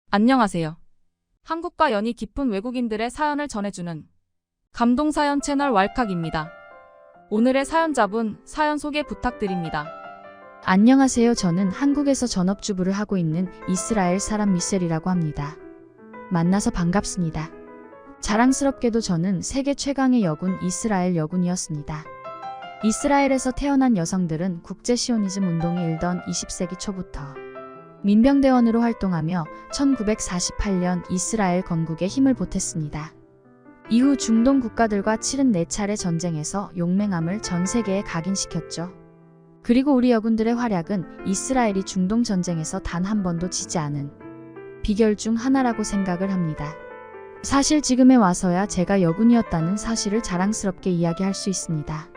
안녕하세요. 한국과 연이 깊은 외국인들의 사연을 전해주는 감동사연 채널 왈칵입니다. 오늘의 사연자분 사연 소개 부탁드립니다. 안녕하세요. 저는 한국에서 전업주부를 하고 있는 이스라엘 사람 미셀이라고 합니다. 만나서 반갑습니다. 자랑스럽게도 저는 세계 최강의 여군 이스라엘 여군이었습니다. 이스라엘에서 태어난 여성들은 국제 시오니즘 운동이 일던 20세기 초부터 민병대원으로 활동하며 1948년 이스라엘 건국에 힘을 보탰습니다. 이후 중동 국가들과 치른 4차례 전쟁에서 용맹함을 전 세계에 각인시켰죠. 그리고 우리 여군들의 활약은 이스라엘이 중동 전쟁에서 단 한 번도 지지 않은 비결 중 하나라고 생각을 합니다. 사실 지금에 와서야 제가 여군이었다는 사실을 자랑스럽게 이야기할 수 있습니다.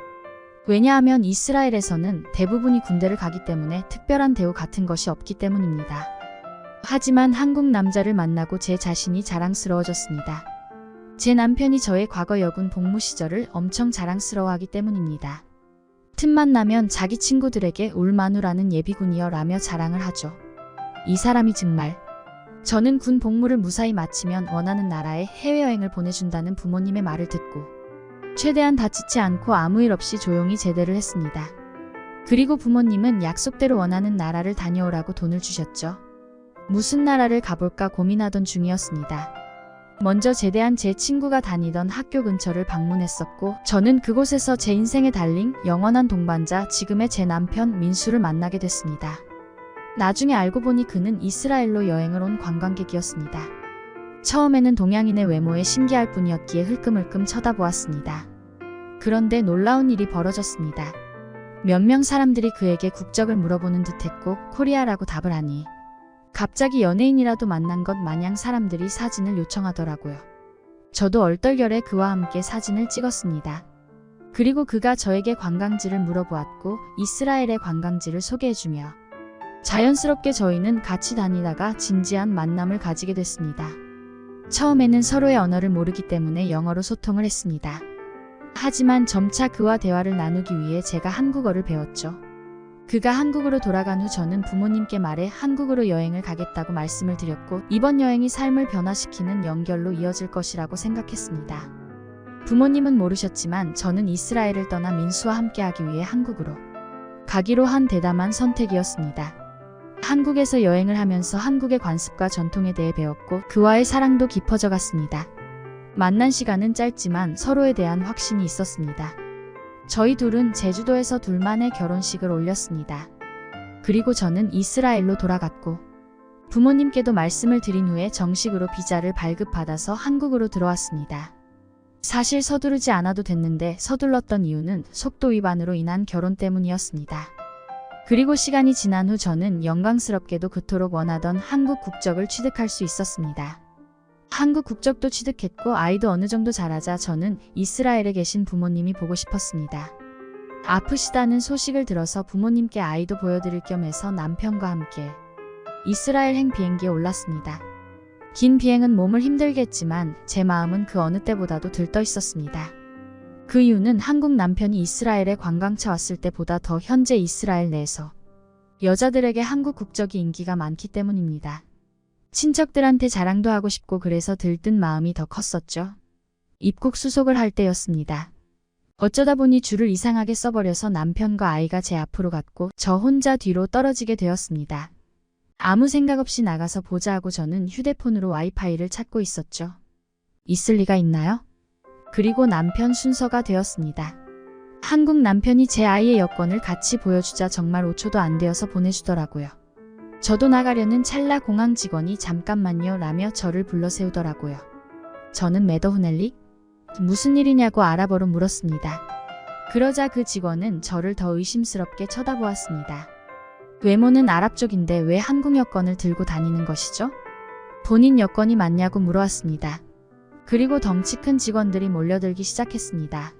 왜냐하면 이스라엘에서는 대부분이 군대를 가기 때문에 특별한 대우 같은 것이 없기 때문입니다. 하지만 한국 남자를 만나고 제 자신이 자랑스러워졌습니다. 제 남편이 저의 과거 여군 복무 시절을 엄청 자랑스러워하기 때문입니다. 틈만 나면 자기 친구들에게 울마누라는 예비군이여 라며 자랑을 하죠. 이 사람이 정말 저는 군 복무를 무사히 마치면 원하는 나라에 해외여행을 보내준다는 부모님의 말을 듣고 최대한 다치지 않고 아무 일 없이 조용히 제대를 했습니다. 그리고 부모님은 약속대로 원하는 나라를 다녀오라고 돈을 주셨죠. 무슨 나라를 가볼까 고민하던 중이었습니다. 먼저 제대한 제 친구가 다니던 학교 근처를 방문했었고 저는 그곳에서 제 인생의 달링, 영원한 동반자, 지금의 제 남편 민수를 만나게 됐습니다. 나중에 알고 보니 그는 이스라엘로 여행을 온 관광객이었습니다. 처음에는 동양인의 외모에 신기할 뿐이었기에 흘끔흘끔 쳐다보았습니다. 그런데 놀라운 일이 벌어졌습니다. 몇 명 사람들이 그에게 국적을 물어보는 듯했고 코리아라고 답을 하니 갑자기 연예인이라도 만난 것 마냥 사람들이 사진을 요청하더라고요. 저도 얼떨결에 그와 함께 사진을 찍었습니다. 그리고 그가 저에게 관광지를 물어보았고 이스라엘의 관광지를 소개해주며 자연스럽게 저희는 같이 다니다가 진지한 만남을 가지게 됐습니다. 처음에는 서로의 언어를 모르기 때문에 영어로 소통을 했습니다. 하지만 점차 그와 대화를 나누기 위해 제가 한국어를 배웠죠. 그가 한국으로 돌아간 후 저는 부모님께 말해 한국으로 여행을 가겠다고 말씀을 드렸고 이번 여행이 삶을 변화시키는 연결로 이어질 것이라고 생각했습니다. 부모님은 모르셨지만 저는 이스라엘을 떠나 민수와 함께하기 위해 한국으로 가기로 한 대담한 선택이었습니다. 한국에서 여행을 하면서 한국의 관습과 전통에 대해 배웠고 그와의 사랑도 깊어져 갔습니다. 만난 시간은 짧지만 서로에 대한 확신이 있었습니다. 저희 둘은 제주도에서 둘만의 결혼식을 올렸습니다. 그리고 저는 이스라엘로 돌아갔고 부모님께도 말씀을 드린 후에 정식으로 비자를 발급받아서 한국으로 들어왔습니다. 사실 서두르지 않아도 됐는데 서둘렀던 이유는 속도 위반으로 인한 결혼 때문이었습니다. 그리고 시간이 지난 후 저는 영광스럽게도 그토록 원하던 한국 국적을 취득할 수 있었습니다. 한국 국적도 취득했고 아이도 어느 정도 자라자 저는 이스라엘에 계신 부모님이 보고 싶었습니다. 아프시다는 소식을 들어서 부모님께 아이도 보여드릴 겸 해서 남편과 함께 이스라엘행 비행기에 올랐습니다. 긴 비행은 몸을 힘들게 했지만 제 마음은 그 어느 때보다도 들떠 있었습니다. 그 이유는 한국 남편이 이스라엘에 관광차 왔을 때보다 더 현재 이스라엘 내에서 여자들에게 한국 국적이 인기가 많기 때문입니다. 친척들한테 자랑도 하고 싶고 그래서 들뜬 마음이 더 컸었죠. 입국 수속을 할 때였습니다. 어쩌다 보니 줄을 이상하게 써버려서 남편과 아이가 제 앞으로 갔고 저 혼자 뒤로 떨어지게 되었습니다. 아무 생각 없이 나가서 보자 하고 저는 휴대폰으로 와이파이를 찾고 있었죠. 있을 리가 있나요? 그리고 남편 순서가 되었습니다. 한국 남편이 제 아이의 여권을 같이 보여주자 정말 5초도 안 되어서 보내주더라고요. 저도 나가려는 찰나 공항 직원이 잠깐만요 라며 저를 불러 세우더라고요. 저는 매더후넬릭? 무슨 일이냐고 알아보러 물었습니다. 그러자 그 직원은 저를 더 의심스럽게 쳐다보았습니다. 외모는 아랍 쪽인데 왜 한국 여권을 들고 다니는 것이죠? 본인 여권이 맞냐고 물어왔습니다. 그리고 덩치 큰 직원들이 몰려들기 시작했습니다.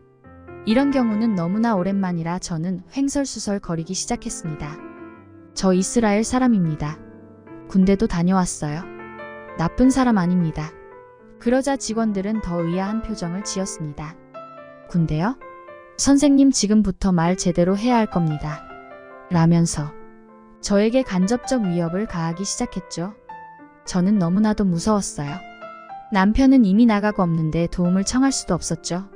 이런 경우는 너무나 오랜만이라 저는 횡설수설 거리기 시작했습니다. 저 이스라엘 사람입니다. 군대도 다녀왔어요. 나쁜 사람 아닙니다. 그러자 직원들은 더 의아한 표정을 지었습니다. 군대요? 선생님 지금부터 말 제대로 해야 할 겁니다. 라면서 저에게 간접적 위협을 가하기 시작했죠. 저는 너무나도 무서웠어요. 남편은 이미 나가고 없는데 도움을 청할 수도 없었죠.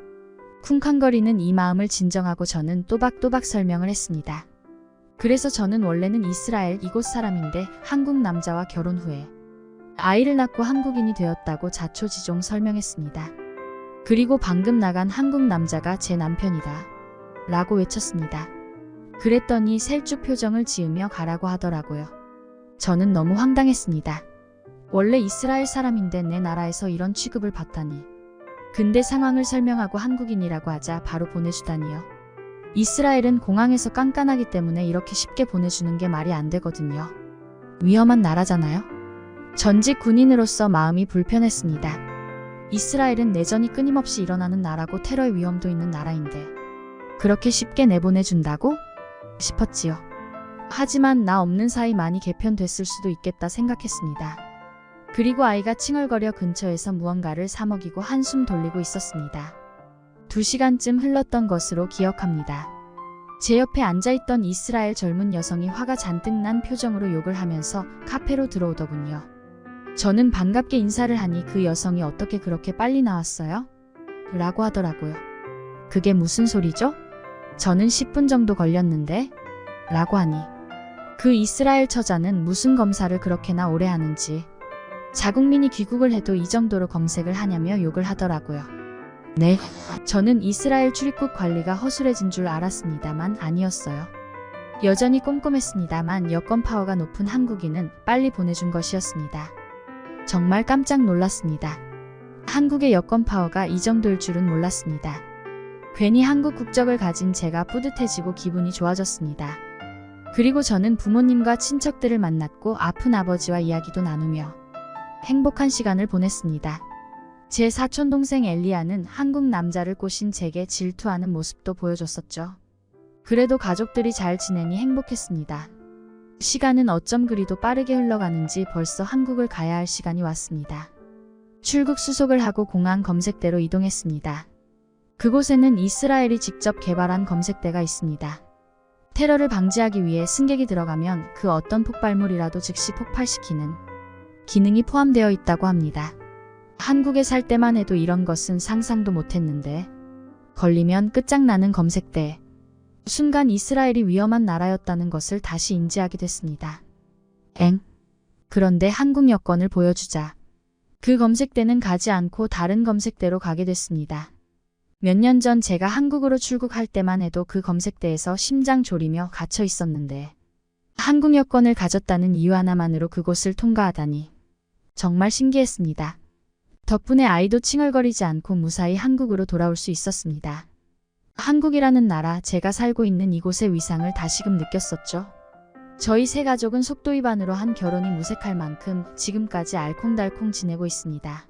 쿵쾅거리는 이 마음을 진정하고 저는 또박또박 설명을 했습니다. 그래서 저는 원래는 이스라엘 이곳 사람인데 한국 남자와 결혼 후에 아이를 낳고 한국인이 되었다고 자초지종 설명했습니다. 그리고 방금 나간 한국 남자가 제 남편이다 라고 외쳤습니다. 그랬더니 셀쭉 표정을 지으며 가라고 하더라고요. 저는 너무 황당했습니다. 원래 이스라엘 사람인데 내 나라에서 이런 취급을 받다니. 근데 상황을 설명하고 한국인이라고 하자 바로 보내주다니요. 이스라엘은 공항에서 깐깐하기 때문에 이렇게 쉽게 보내주는 게 말이 안 되거든요. 위험한 나라잖아요. 전직 군인으로서 마음이 불편했습니다. 이스라엘은 내전이 끊임없이 일어나는 나라고 테러의 위험도 있는 나라인데 그렇게 쉽게 내보내준다고? 싶었지요. 하지만 나 없는 사이 많이 개편됐을 수도 있겠다 생각했습니다. 그리고 아이가 칭얼거려 근처에서 무언가를 사먹이고 한숨 돌리고 있었습니다. 2시간쯤 흘렀던 것으로 기억합니다. 제 옆에 앉아있던 이스라엘 젊은 여성이 화가 잔뜩 난 표정으로 욕을 하면서 카페로 들어오더군요. 저는 반갑게 인사를 하니 그 여성이 어떻게 그렇게 빨리 나왔어요? 라고 하더라고요. 그게 무슨 소리죠? 저는 10분 정도 걸렸는데? 라고 하니 그 이스라엘 처자는 무슨 검사를 그렇게나 오래 하는지 자국민이 귀국을 해도 이 정도로 검색을 하냐며 욕을 하더라고요. 네, 저는 이스라엘 출입국 관리가 허술해진 줄 알았습니다만 아니었어요. 여전히 꼼꼼했습니다만 여권 파워가 높은 한국인은 빨리 보내준 것이었습니다. 정말 깜짝 놀랐습니다. 한국의 여권 파워가 이 정도일 줄은 몰랐습니다. 괜히 한국 국적을 가진 제가 뿌듯해지고 기분이 좋아졌습니다. 그리고 저는 부모님과 친척들을 만났고 아픈 아버지와 이야기도 나누며 행복한 시간을 보냈습니다. 제 사촌동생 엘리아는 한국 남자를 꼬신 제게 질투하는 모습도 보여줬었죠. 그래도 가족들이 잘 지내니 행복했습니다. 시간은 어쩜 그리도 빠르게 흘러가는지 벌써 한국을 가야 할 시간이 왔습니다. 출국 수속을 하고 공항 검색대로 이동했습니다. 그곳에는 이스라엘이 직접 개발한 검색대가 있습니다. 테러를 방지하기 위해 승객이 들어가면 그 어떤 폭발물이라도 즉시 폭발시키는 기능이 포함되어 있다고 합니다. 한국에 살 때만 해도 이런 것은 상상도 못했는데 걸리면 끝장나는 검색대. 순간 이스라엘이 위험한 나라였다는 것을 다시 인지하게 됐습니다. 그런데 한국 여권을 보여주자 그 검색대는 가지 않고 다른 검색대로 가게 됐습니다. 몇 년 전 제가 한국으로 출국할 때만 해도 그 검색대에서 심장 졸이며 갇혀 있었는데 한국 여권을 가졌다는 이유 하나만으로 그곳을 통과하다니 정말 신기했습니다. 덕분에 아이도 칭얼거리지 않고 무사히 한국으로 돌아올 수 있었습니다. 한국이라는 나라, 제가 살고 있는 이곳의 위상을 다시금 느꼈었죠. 저희 세 가족은 속도 위반으로 한 결혼이 무색할 만큼 지금까지 알콩달콩 지내고 있습니다.